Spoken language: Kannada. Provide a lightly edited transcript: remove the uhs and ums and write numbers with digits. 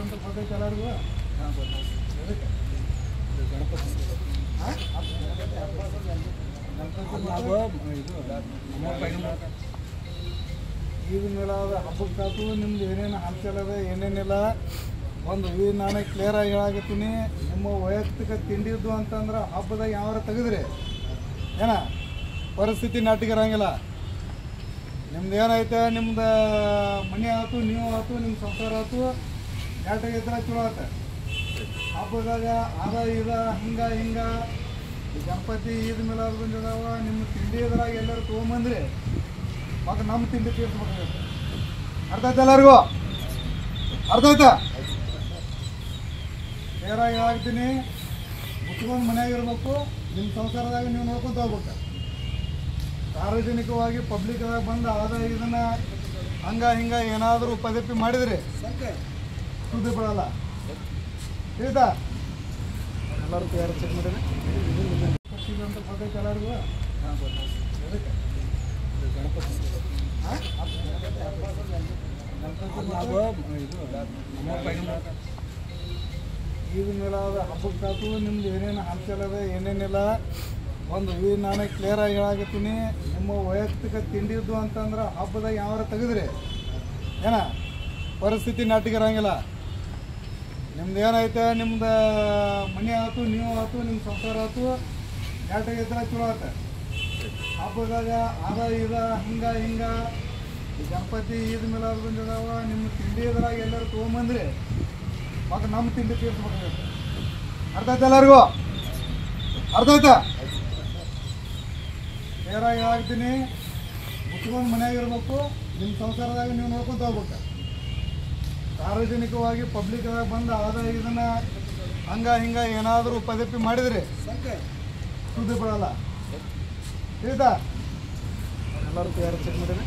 ಅಂತ ಗೊತ್ತೈತೆ ಎಲ್ಲರಿಗೂ. ಗಣಪತಿ ಈದ್ ಮಿಲಾದ್ ಹಬ್ಬಕ್ಕಾತು ನಿಮ್ದು ಏನೇನು ಹಂಚಲದ ಏನೇನಿಲ್ಲ ಒಂದು ನಾನು ಕ್ಲಿಯರ್ ಆಗಿ ಹೇಳಾಕತ್ತೀನಿ. ನಿಮ್ಮ ವೈಯಕ್ತಿಕ ತಿಂಡಿದ್ದು ಅಂತಂದ್ರೆ ಹಬ್ಬದಾಗ ಯಾವಾರ ತೆಗೆದ್ರಿ ಏನ ಪರಿಸ್ಥಿತಿ ನಾಟಿಗಿರಂಗಿಲ್ಲ. ನಿಮ್ದು ಏನೈತೆ ನಿಮ್ದು ಮನೆ ಆಯ್ತು, ನೀವು ಆಯ್ತು, ನಿಮ್ಮ ಸಂಸಾರ ಆಯ್ತು, ನೆಟ್ಟಾಗಿದ್ರೆ ಚಲೋ ಆತ. ಹಬ್ಬದಾಗ ಅದ ಇದ ಹಿಂಗೆ ಈ ಗಣಪತಿ ಈದ್ ಮಿಲಾದ್ ಬಂದಿದಾವ. ನಿಮ್ಮ ತಿಂಡಿ ಇದ್ರಾಗ ಎಲ್ಲರೂ ತೊಗೊಂಬಂದ್ರಿ ಮತ್ತು ನಮ್ಮ ತಿಂಡಿ ತೀರ್ಸ್ಬೇಕಾಗುತ್ತೆ. ಅರ್ಥ ಆಯ್ತು ಎಲ್ಲರಿಗೂ? ಅರ್ಥ ಆಯ್ತಾ? ಕ್ಲಿಯರಾಗಿ ಹೇಳ್ತೀನಿ. ಮುಚ್ಕೊಂಡು ಮನ್ಯಾಗ ಇರ್ಬೇಕು. ನಿಮ್ಮ ಸಂಸಾರದಾಗ ನೀವು ನೋಡ್ಕೊಂತ ಹೋಗ್ಬೇಕು. ಸಾರ್ವಜನಿಕವಾಗಿ ಪಬ್ಲಿಕ್ದಾಗ ಬಂದು ಆದಾಯ ಇದನ್ನು ಹಿಂಗೆ ಏನಾದರೂ ಪದಪಿ ಮಾಡಿದ್ರಿ ಸುದ್ದಿ ಬಿಡಲ್ಲ. ತಿಳಿತಾ? ಎಲ್ಲರೂ ಕ್ಲಿಯರ್ ಚೆಕ್ ಮಾಡಿರಿ ಅಂತ ಗೊತ್ತೈತೆ ಎಲ್ಲರಿಗೂ. ಗಣಪತಿ ಈದ್ ಮಿಲಾದ್ ಹಬ್ಬಕ್ಕಾತು ನಿಮ್ದು ಏನೇನು ಹಂಚಲದ ಏನೇನಿಲ್ಲ ಒಂದು ನಾನು ಕ್ಲಿಯರ್ ಆಗಿ ಹೇಳಾಕತ್ತೀನಿ. ನಿಮ್ಮ ವೈಯಕ್ತಿಕ ತಿಂಡಿದ್ದು ಅಂತಂದ್ರೆ ಹಬ್ಬದಾಗ ಯಾವಾರ ತೆಗೆದ್ರಿ ಏನ ಪರಿಸ್ಥಿತಿ ನಾಟಿಗಿರಂಗಿಲ್ಲ. ನಿಮ್ದು ಏನೈತೆ ನಿಮ್ದು ಮನೆ ಆಯ್ತು, ನೀವು ಆಯ್ತು, ನಿಮ್ಮ ಸಂಸಾರ ಆಯ್ತು, ನೆಟ್ಟಾಗಿದ್ರೆ ಚಲೋ ಆತ. ಹಬ್ಬದಾಗ ಅದ ಇದ ಹಿಂಗೆ ಈ ಗಣಪತಿ ಈದ್ ಮಿಲಾದ್ ಬಂದಿದಾವ. ನಿಮ್ಮ ತಿಂಡಿ ಇದ್ರಾಗ ಎಲ್ಲರೂ ತೊಗೊಂಬಂದ್ರಿ ಮತ್ತು ನಮ್ಮ ತಿಂಡಿ ತೀರ್ಸ್ಬೇಕಾಗುತ್ತೆ. ಅರ್ಥ ಆಯ್ತು ಎಲ್ಲರಿಗೂ? ಅರ್ಥ ಆಯ್ತಾ? ಕ್ಲಿಯರಾಗಿ ಹೇಳ್ತೀನಿ. ಮುಚ್ಕೊಂಡು ಮನ್ಯಾಗ ಇರ್ಬೇಕು. ನಿಮ್ಮ ಸಂಸಾರದಾಗ ನೀವು ನೋಡ್ಕೊಂತ ಹೋಗ್ಬೇಕು. ಸಾರ್ವಜನಿಕವಾಗಿ ಪಬ್ಲಿಕ್ದಾಗ ಬಂದು ಆದಾಯ ಇದನ್ನು ಹಿಂಗೆ ಏನಾದರೂ ಪದಪಿ ಮಾಡಿದ್ರಿ ಸುದ್ದಿ ಬಿಡಲ್ಲ. ತಿಳಿತಾ? ಎಲ್ಲರೂ ಕ್ಲಿಯರ್ ಚೆಕ್ ಮಾಡಿರಿ.